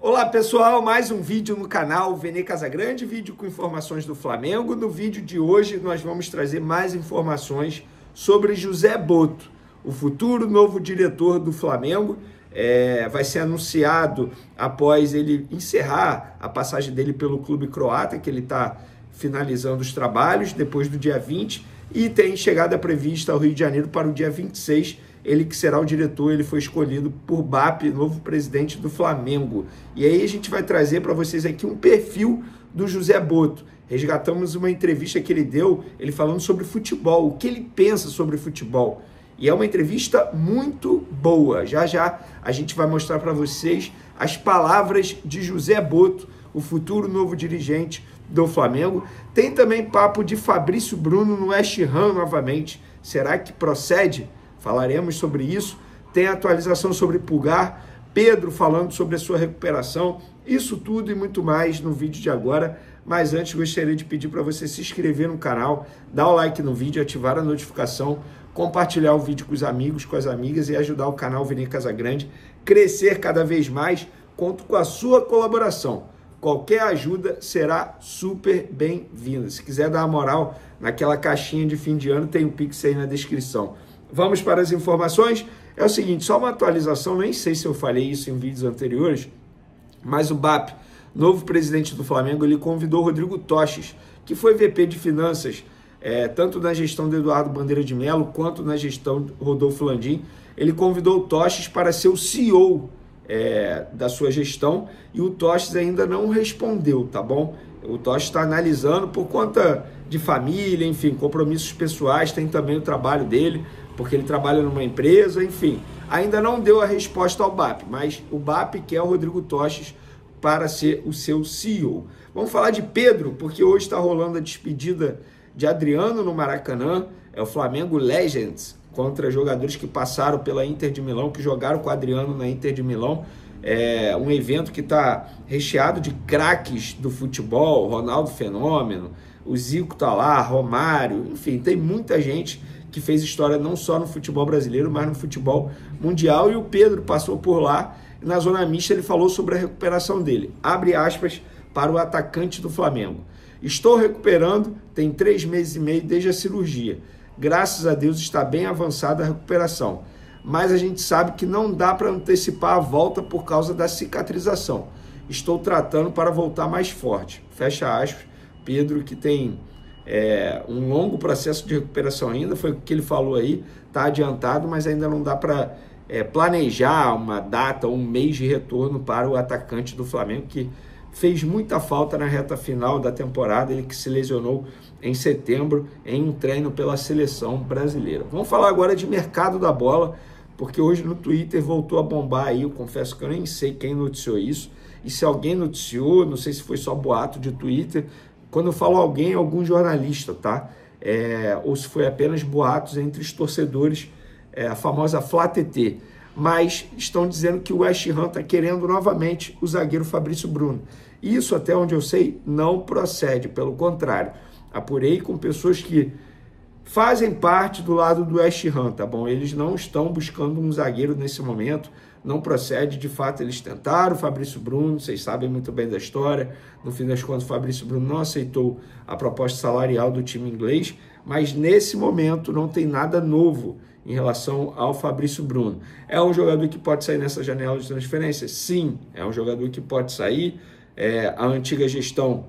Olá pessoal, mais um vídeo no canal Vene Casagrande, vídeo com informações do Flamengo. No vídeo de hoje nós vamos trazer mais informações sobre José Botto, o futuro novo diretor do Flamengo. Vai ser anunciado após ele encerrar a passagem dele pelo clube croata, que ele está finalizando os trabalhos depois do dia 20, e tem chegada prevista ao Rio de Janeiro para o dia 26, ele que será o diretor. Ele foi escolhido por BAP, novo presidente do Flamengo. E aí a gente vai trazer para vocês aqui um perfil do José Botto. Resgatamos uma entrevista que ele deu, ele falando sobre futebol, o que ele pensa sobre futebol. E é uma entrevista muito boa. Já já a gente vai mostrar para vocês as palavras de José Botto, o futuro novo dirigente do Flamengo. Tem também papo de Fabrício Bruno no West Ham novamente. Será que procede? Falaremos sobre isso. Tem atualização sobre Pulgar, Pedro falando sobre a sua recuperação, isso tudo e muito mais no vídeo de agora. Mas antes gostaria de pedir para você se inscrever no canal, dar o like no vídeo, ativar a notificação, compartilhar o vídeo com os amigos, com as amigas e ajudar o canal Vene Casagrande crescer cada vez mais. Conto com a sua colaboração. Qualquer ajuda será super bem-vinda. Se quiser dar uma moral naquela caixinha de fim de ano, tem o Pix aí na descrição. Vamos para as informações. É o seguinte, só uma atualização, nem sei se eu falei isso em vídeos anteriores, mas o BAP, novo presidente do Flamengo, ele convidou o Rodrigo Toches, que foi VP de Finanças, tanto na gestão do Eduardo Bandeira de Mello, quanto na gestão do Rodolfo Landim. Ele convidou o Toches para ser o CEO da sua gestão, e o Toches ainda não respondeu, tá bom? O Toches está analisando por conta de família, enfim, compromissos pessoais, tem também o trabalho dele, porque ele trabalha numa empresa, enfim. Ainda não deu a resposta ao BAP, mas o BAP quer o Rodrigo Toches para ser o seu CEO. Vamos falar de Pedro, porque hoje está rolando a despedida de Adriano no Maracanã. É o Flamengo Legends, contra jogadores que passaram pela Inter de Milão, que jogaram com o Adriano na Inter de Milão. É um evento que está recheado de craques do futebol, Ronaldo Fenômeno, o Zico está lá, Romário, enfim, tem muita gente que fez história não só no futebol brasileiro, mas no futebol mundial. E o Pedro passou por lá, e na zona mista ele falou sobre a recuperação dele. Abre aspas para o atacante do Flamengo. Estou recuperando, tem 3 meses e meio desde a cirurgia. Graças a Deus está bem avançada a recuperação. Mas a gente sabe que não dá para antecipar a volta por causa da cicatrização. Estou tratando para voltar mais forte. Fecha aspas. Pedro, que tem um longo processo de recuperação ainda, foi o que ele falou aí, está adiantado, mas ainda não dá para planejar uma data, um mês de retorno para o atacante do Flamengo, que fez muita falta na reta final da temporada, ele que se lesionou em setembro em um treino pela seleção brasileira. Vamos falar agora de mercado da bola, porque hoje no Twitter voltou a bombar aí, eu confesso que eu nem sei quem noticiou isso, e se alguém noticiou, não sei se foi só boato de Twitter. Quando eu falo alguém, é algum jornalista, tá? Ou se foi apenas boatos entre os torcedores, a famosa Flá TT. Mas estão dizendo que o West Ham está querendo novamente o zagueiro Fabrício Bruno. Isso, até onde eu sei, não procede. Pelo contrário, apurei com pessoas que fazem parte do lado do West Ham, tá bom? Eles não estão buscando um zagueiro nesse momento, não procede. De fato, eles tentaram o Fabrício Bruno, vocês sabem muito bem da história. No fim das contas, o Fabrício Bruno não aceitou a proposta salarial do time inglês, mas nesse momento não tem nada novo em relação ao Fabrício Bruno. É um jogador que pode sair nessa janela de transferência? Sim, é um jogador que pode sair. A antiga gestão,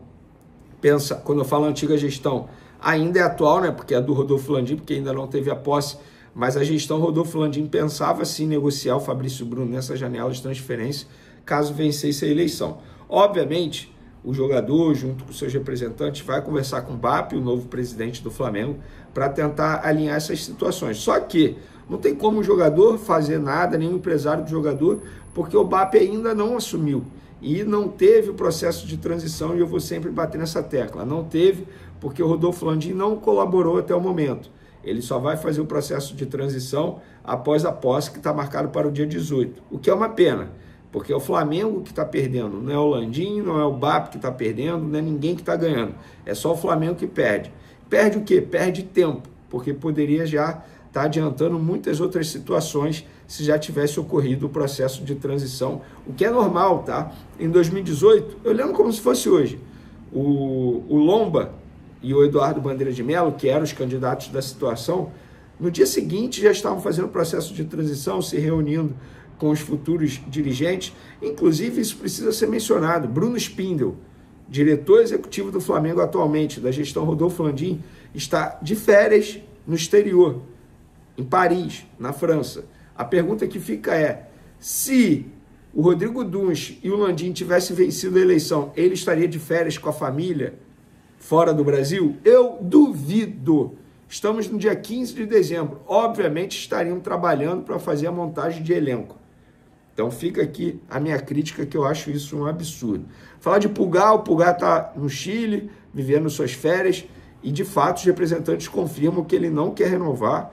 quando eu falo antiga gestão, ainda é atual, né? Porque é do Rodolfo Landim, porque ainda não teve a posse, mas a gestão Rodolfo Landim pensava sim negociar o Fabrício Bruno nessa janela de transferência, caso vencesse a eleição. Obviamente, o jogador, junto com seus representantes, vai conversar com o BAP, o novo presidente do Flamengo, para tentar alinhar essas situações. Só que não tem como o jogador fazer nada, nem o empresário do jogador, porque o BAP ainda não assumiu. E não teve o processo de transição, e eu vou sempre bater nessa tecla. Não teve, porque o Rodolfo Landim não colaborou até o momento. Ele só vai fazer o processo de transição após a posse, que está marcado para o dia 18. O que é uma pena, porque é o Flamengo que está perdendo. Não é o Landim, não é o BAP que está perdendo, não é ninguém que está ganhando. É só o Flamengo que perde. Perde o quê? Perde tempo, porque poderia já está adiantando muitas outras situações se já tivesse ocorrido o processo de transição, o que é normal, tá? Em 2018, eu lembro como se fosse hoje, o Lomba e o Eduardo Bandeira de Mello, que eram os candidatos da situação, no dia seguinte já estavam fazendo o processo de transição, se reunindo com os futuros dirigentes. Inclusive, isso precisa ser mencionado, Bruno Spindel, diretor executivo do Flamengo atualmente, da gestão Rodolfo Landim, está de férias no exterior, em Paris, na França. A pergunta que fica é, se o Rodrigo Dunst e o Landim tivessem vencido a eleição, ele estaria de férias com a família fora do Brasil? Eu duvido. Estamos no dia 15 de dezembro. Obviamente estariam trabalhando para fazer a montagem de elenco. Então fica aqui a minha crítica, que eu acho isso um absurdo. Falar de Pulgar, o Pulgar está no Chile, vivendo suas férias, e de fato os representantes confirmam que ele não quer renovar,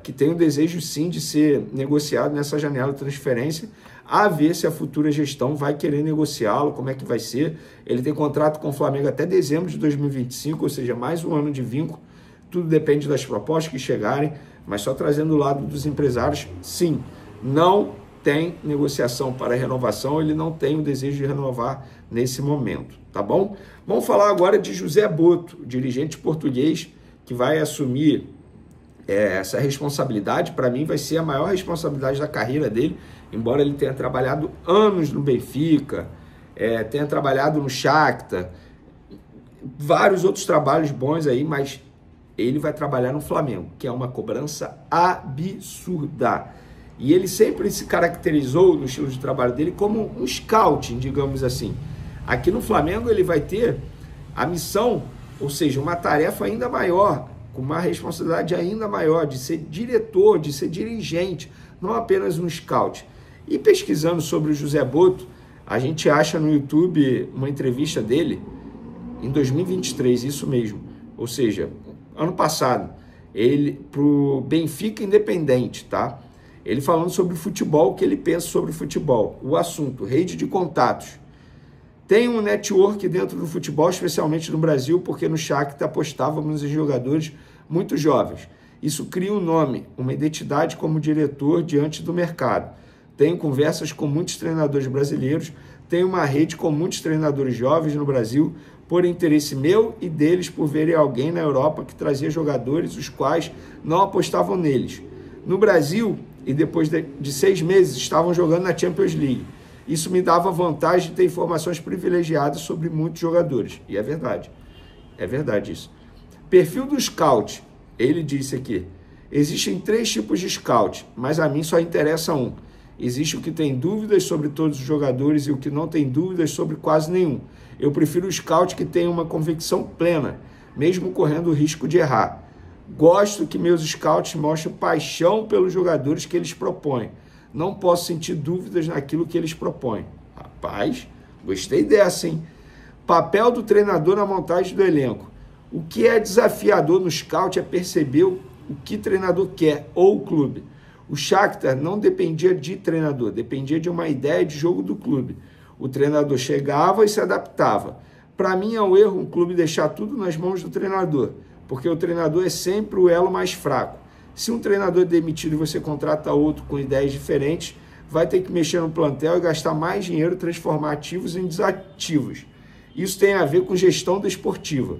que tem o desejo sim de ser negociado nessa janela de transferência, a ver se a futura gestão vai querer negociá-lo, como é que vai ser. Ele tem contrato com o Flamengo até dezembro de 2025, ou seja, mais um ano de vínculo. Tudo depende das propostas que chegarem, mas só trazendo o lado dos empresários, sim, não tem negociação para renovação, ele não tem o desejo de renovar nesse momento, tá bom? Vamos falar agora de José Boto, dirigente português, que vai assumir essa responsabilidade. Para mim vai ser a maior responsabilidade da carreira dele, embora ele tenha trabalhado anos no Benfica, tenha trabalhado no Shakhtar, vários outros trabalhos bons aí, mas ele vai trabalhar no Flamengo, que é uma cobrança absurda. E ele sempre se caracterizou no estilo de trabalho dele como um scouting, digamos assim. Aqui no Flamengo ele vai ter a missão, ou seja, uma tarefa ainda maior, com uma responsabilidade ainda maior, de ser diretor, de ser dirigente, não apenas um scout. E pesquisando sobre o José Boto, a gente acha no YouTube uma entrevista dele em 2023, isso mesmo. Ou seja, ano passado, ele pro Benfica Independente, tá? Ele falando sobre futebol, o que ele pensa sobre futebol. O assunto, rede de contatos. Tem um network dentro do futebol, especialmente no Brasil, porque no Shakhtar apostávamos em jogadores muito jovens. Isso cria um nome, uma identidade como diretor diante do mercado. Tenho conversas com muitos treinadores brasileiros, tenho uma rede com muitos treinadores jovens no Brasil, por interesse meu e deles por verem alguém na Europa que trazia jogadores os quais não apostavam neles. No Brasil, e depois de 6 meses, estavam jogando na Champions League. Isso me dava vantagem de ter informações privilegiadas sobre muitos jogadores. E é verdade isso. Perfil do scout, ele disse aqui, existem 3 tipos de scout, mas a mim só interessa um. Existe o que tem dúvidas sobre todos os jogadores e o que não tem dúvidas sobre quase nenhum. Eu prefiro o scout que tem uma convicção plena, mesmo correndo o risco de errar. Gosto que meus scouts mostrem paixão pelos jogadores que eles propõem. Não posso sentir dúvidas naquilo que eles propõem. Rapaz, gostei dessa, hein? Papel do treinador na montagem do elenco. O que é desafiador no scout é perceber o que o treinador quer, ou o clube. O Shakhtar não dependia de treinador, dependia de uma ideia de jogo do clube. O treinador chegava e se adaptava. Para mim é um erro um clube deixar tudo nas mãos do treinador, porque o treinador é sempre o elo mais fraco. Se um treinador é demitido e você contrata outro com ideias diferentes, vai ter que mexer no plantel e gastar mais dinheiro, transformar ativos em desativos. Isso tem a ver com gestão desportiva.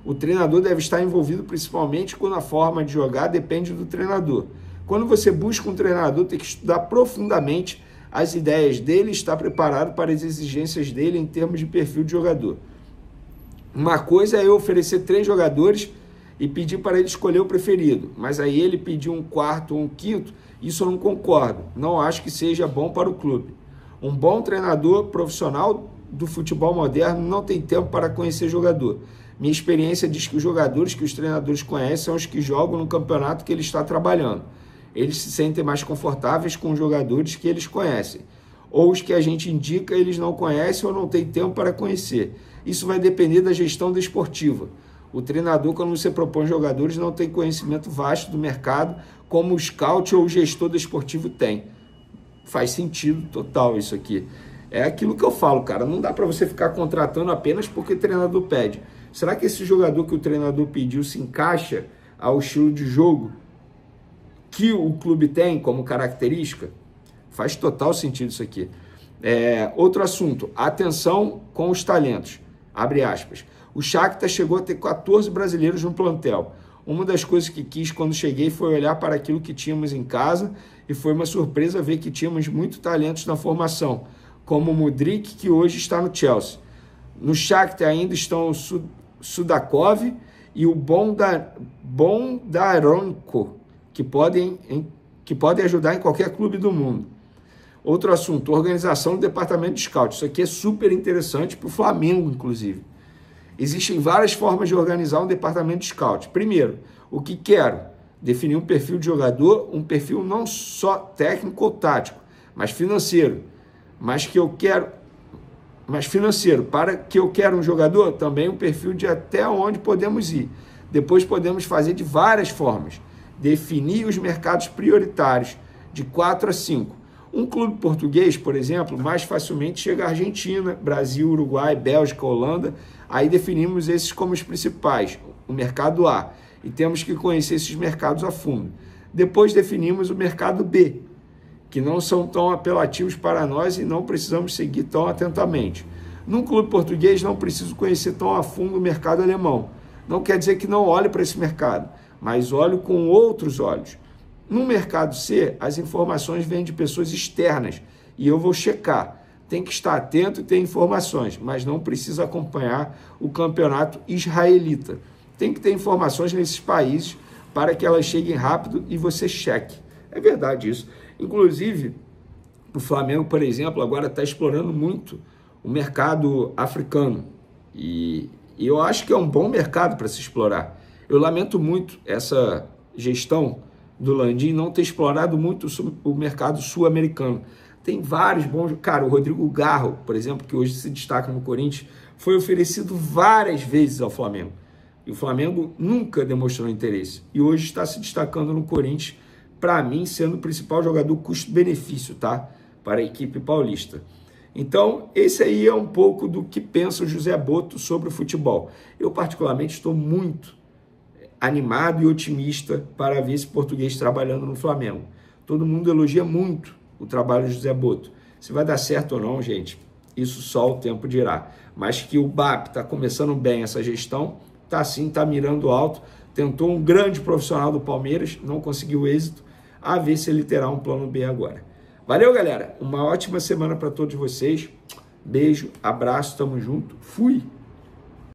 O treinador deve estar envolvido principalmente quando a forma de jogar depende do treinador. Quando você busca um treinador, tem que estudar profundamente as ideias dele e estar preparado para as exigências dele em termos de perfil de jogador. Uma coisa é eu oferecer 3 jogadores e pedir para ele escolher o preferido, mas aí ele pedir um quarto ou um quinto, isso eu não concordo, não acho que seja bom para o clube. Um bom treinador profissional do futebol moderno não tem tempo para conhecer jogador. Minha experiência diz que os jogadores que os treinadores conhecem são os que jogam no campeonato que ele está trabalhando. Eles se sentem mais confortáveis com os jogadores que eles conhecem. Ou os que a gente indica eles não conhecem ou não têm tempo para conhecer. Isso vai depender da gestão desportiva. O treinador, quando você propõe jogadores, não tem conhecimento vasto do mercado como o scout ou o gestor desportivo tem. Faz sentido total isso aqui. É aquilo que eu falo, cara. Não dá para você ficar contratando apenas porque o treinador pede. Será que esse jogador que o treinador pediu se encaixa ao estilo de jogo que o clube tem como característica, faz total sentido isso aqui. Outro assunto, atenção com os talentos, abre aspas. O Shakhtar chegou a ter 14 brasileiros no plantel. Uma das coisas que quis quando cheguei foi olhar para aquilo que tínhamos em casa e foi uma surpresa ver que tínhamos muito talentos na formação, como o Mudryk, que hoje está no Chelsea. No Shakhtar ainda estão o Sudakov e o Bondarenko, que podem ajudar em qualquer clube do mundo. Outro assunto, organização do departamento de scout. Isso aqui é super interessante para o Flamengo, inclusive. Existem várias formas de organizar um departamento de scout. Primeiro, o que quero? Definir um perfil de jogador, um perfil não só técnico ou tático, mas financeiro. Para que eu quero um jogador, também um perfil de até onde podemos ir. Depois podemos fazer de várias formas. Definir os mercados prioritários, de 4 a 5. Um clube português, por exemplo, mais facilmente chega à Argentina, Brasil, Uruguai, Bélgica, Holanda. Aí definimos esses como os principais, o mercado A, e temos que conhecer esses mercados a fundo. Depois definimos o mercado B, que não são tão apelativos para nós e não precisamos seguir tão atentamente. Num clube português não preciso conhecer tão a fundo o mercado alemão. Não quer dizer que não olhe para esse mercado, mas olho com outros olhos. No mercado C, as informações vêm de pessoas externas e eu vou checar. Tem que estar atento e ter informações, mas não precisa acompanhar o campeonato israelita. Tem que ter informações nesses países para que elas cheguem rápido e você cheque. É verdade isso. Inclusive, o Flamengo, por exemplo, agora está explorando muito o mercado africano. E eu acho que é um bom mercado para se explorar. Eu lamento muito essa gestão do Landim não ter explorado muito o mercado sul-americano. Tem vários bons... Cara, o Rodrigo Garro, por exemplo, que hoje se destaca no Corinthians, foi oferecido várias vezes ao Flamengo. E o Flamengo nunca demonstrou interesse. E hoje está se destacando no Corinthians, para mim, sendo o principal jogador custo-benefício, tá? Para a equipe paulista. Então, esse aí é um pouco do que pensa o José Botto sobre o futebol. Eu, particularmente, estou muito animado e otimista para ver esse português trabalhando no Flamengo. Todo mundo elogia muito o trabalho do José Botto. Se vai dar certo ou não, gente, isso só o tempo dirá. Mas que o BAP está começando bem essa gestão, está sim, está mirando alto, tentou um grande profissional do Palmeiras, não conseguiu êxito, a ver se ele terá um plano B agora. Valeu, galera, uma ótima semana para todos vocês, beijo, abraço, tamo junto, fui!